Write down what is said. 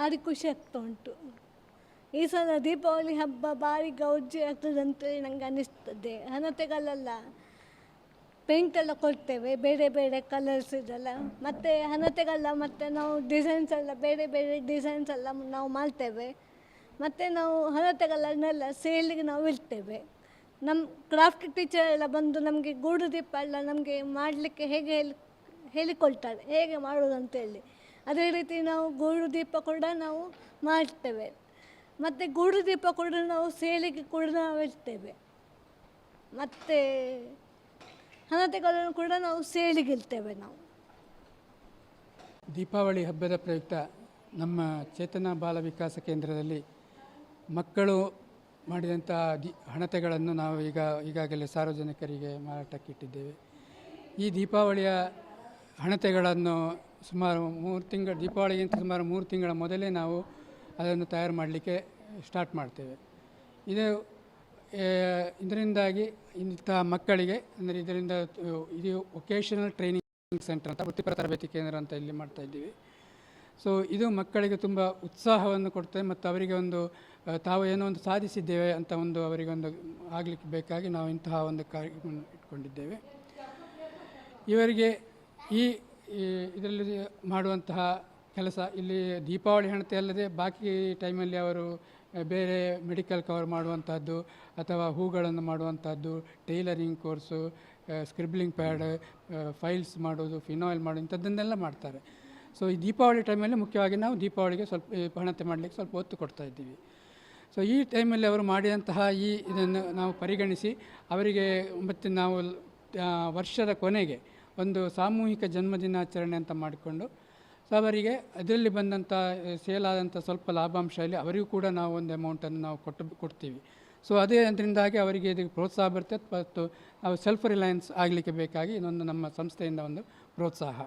ಭಾರಿ ಖುಷಿ ಆಗ್ತಾ ಉಂಟು. ಈ ಸಲ ದೀಪಾವಳಿ ಹಬ್ಬ ಭಾರಿ ಗೌಜಿ ಆಗ್ತದೆ ಅಂತೇಳಿ ನನಗೆ ಅನ್ನಿಸ್ತದೆ. ಹಣತೆಗಳೆಲ್ಲ ಪೇಂಟೆಲ್ಲ ಕೊಡ್ತೇವೆ, ಬೇರೆ ಬೇರೆ ಕಲರ್ಸ್ ಇದೆಲ್ಲ. ಮತ್ತು ಹಣತೆಗೆಲ್ಲ ಮತ್ತು ನಾವು ಡಿಸೈನ್ಸ್ ಎಲ್ಲ ಬೇರೆ ಬೇರೆ ಡಿಸೈನ್ಸ್ ಎಲ್ಲ ನಾವು ಮಾಡ್ತೇವೆ. ಮತ್ತು ನಾವು ಹಣತೆಗಳನ್ನೆಲ್ಲ ಸೇಲಿಗೆ ನಾವು ಇಡ್ತೇವೆ. ನಮ್ಮ ಕ್ರಾಫ್ಟ್ ಟೀಚರ್ ಎಲ್ಲ ಬಂದು ನಮಗೆ ಗೂಡು ದೀಪ ಎಲ್ಲ ನಮಗೆ ಮಾಡಲಿಕ್ಕೆ ಹೇಳಿಕೊಳ್ತಾರೆ, ಹೇಗೆ ಮಾಡೋದು ಅಂತೇಳಿ. ಅದೇ ರೀತಿ ನಾವು ಗೂಡು ದೀಪ ಕೂಡ ನಾವು ಮಾಡ್ತೇವೆ. ಮತ್ತು ಗೂಡು ದೀಪ ಕೂಡ ನಾವು ಸೇಲಿಗೆ ಕೂಡ ನಾವು ಇಡ್ತೇವೆ. ಮತ್ತು ಹಣತೆಗಳನ್ನು ಕೂಡ ನಾವು ಸೇಲಿಗೆ ಇಡ್ತೇವೆ. ನಾವು ದೀಪಾವಳಿ ಹಬ್ಬದ ಪ್ರಯುಕ್ತ ನಮ್ಮ ಚೇತನ ಬಾಲ ವಿಕಾಸ ಕೇಂದ್ರದಲ್ಲಿ ಮಕ್ಕಳು ಮಾಡಿದಂಥ ಹಣತೆಗಳನ್ನು ನಾವು ಈಗಾಗಲೇ ಸಾರ್ವಜನಿಕರಿಗೆ ಮಾರಾಟಕ್ಕಿಟ್ಟಿದ್ದೇವೆ. ಈ ದೀಪಾವಳಿಯ ಹಣತೆಗಳನ್ನು ಸುಮಾರು 3 ತಿಂಗಳು, ದೀಪಾವಳಿಗಿಂತ ಸುಮಾರು 3 ತಿಂಗಳ ಮೊದಲೇ ನಾವು ಅದನ್ನು ತಯಾರು ಮಾಡಲಿಕ್ಕೆ ಸ್ಟಾರ್ಟ್ ಮಾಡ್ತೇವೆ. ಇದರಿಂದಾಗಿ ಇಂಥ ಮಕ್ಕಳಿಗೆ ಅಂದರೆ ಇದು ವೊಕೇಶನಲ್ ಟ್ರೈನಿಂಗ್ ಸೆಂಟರ್ ಅಂತ, ವೃತ್ತಿಪರ ತರಬೇತಿ ಕೇಂದ್ರ ಅಂತ ಇಲ್ಲಿ ಮಾಡ್ತಾ ಇದ್ದೀವಿ. ಸೊ ಇದು ಮಕ್ಕಳಿಗೆ ತುಂಬ ಉತ್ಸಾಹವನ್ನು ಕೊಡ್ತೇವೆ ಮತ್ತು ಅವರಿಗೆ ಒಂದು ತಾವು ಏನೋ ಒಂದು ಸಾಧಿಸಿದ್ದೇವೆ ಅಂತ ಅವರಿಗೊಂದು ಆಗಲಿಕ್ಕೆ ಬೇಕಾಗಿ ನಾವು ಇಂತಹ ಒಂದು ಕಾರ್ಯಕ್ರಮ ಇಟ್ಕೊಂಡಿದ್ದೇವೆ. ಇವರಿಗೆ ಇದರಲ್ಲಿ ಮಾಡುವಂತಹ ಕೆಲಸ ಇಲ್ಲಿ ದೀಪಾವಳಿ ಹಣತೆ ಅಲ್ಲದೆ ಬಾಕಿ ಟೈಮಲ್ಲಿ ಅವರು ಬೇರೆ ಮೆಡಿಕಲ್ ಕವರ್ ಮಾಡುವಂಥದ್ದು ಅಥವಾ ಹೂಗಳನ್ನು ಮಾಡುವಂಥದ್ದು, tailoring course, scribbling pad, files ಮಾಡೋದು, ಫಿನಾಯಿಲ್ ಮಾಡೋದು, ಇಂಥದ್ದನ್ನೆಲ್ಲ ಮಾಡ್ತಾರೆ. ಸೊ ಈ ದೀಪಾವಳಿ ಟೈಮಲ್ಲಿ ಮುಖ್ಯವಾಗಿ ನಾವು ದೀಪಾವಳಿಗೆ ಸ್ವಲ್ಪ ಹಣತೆ ಮಾಡಲಿಕ್ಕೆ ಸ್ವಲ್ಪ ಒತ್ತು ಕೊಡ್ತಾ ಇದ್ದೀವಿ. ಸೊ ಈ ಟೈಮಲ್ಲಿ ಅವರು ಮಾಡಿದಂತಹ ಇದನ್ನು ನಾವು ಪರಿಗಣಿಸಿ ಅವರಿಗೆ ಮತ್ತು ನಾವು ವರ್ಷದ ಕೊನೆಗೆ ಒಂದು ಸಾಮೂಹಿಕ ಜನ್ಮದಿನಾಚರಣೆ ಅಂತ ಮಾಡಿಕೊಂಡು ಸೊ ಅವರಿಗೆ ಅದರಲ್ಲಿ ಬಂದಂಥ ಸೇಲಾದಂಥ ಸ್ವಲ್ಪ ಲಾಭಾಂಶದಲ್ಲಿ ಅವರಿಗೂ ಕೂಡ ನಾವು ಒಂದು ಅಮೌಂಟನ್ನು ನಾವು ಕೊಡ್ತೀವಿ. ಸೊ ಅದರಿಂದಾಗಿ ಅವರಿಗೆ ಇದಕ್ಕೆ ಪ್ರೋತ್ಸಾಹ ಬರ್ತದೆ ಮತ್ತು ನಾವು ಸೆಲ್ಫ್ ರಿಲಯನ್ಸ್ ಆಗಲಿಕ್ಕೆ ಬೇಕಾಗಿ ಇದೊಂದು ನಮ್ಮ ಸಂಸ್ಥೆಯಿಂದ ಒಂದು ಪ್ರೋತ್ಸಾಹ.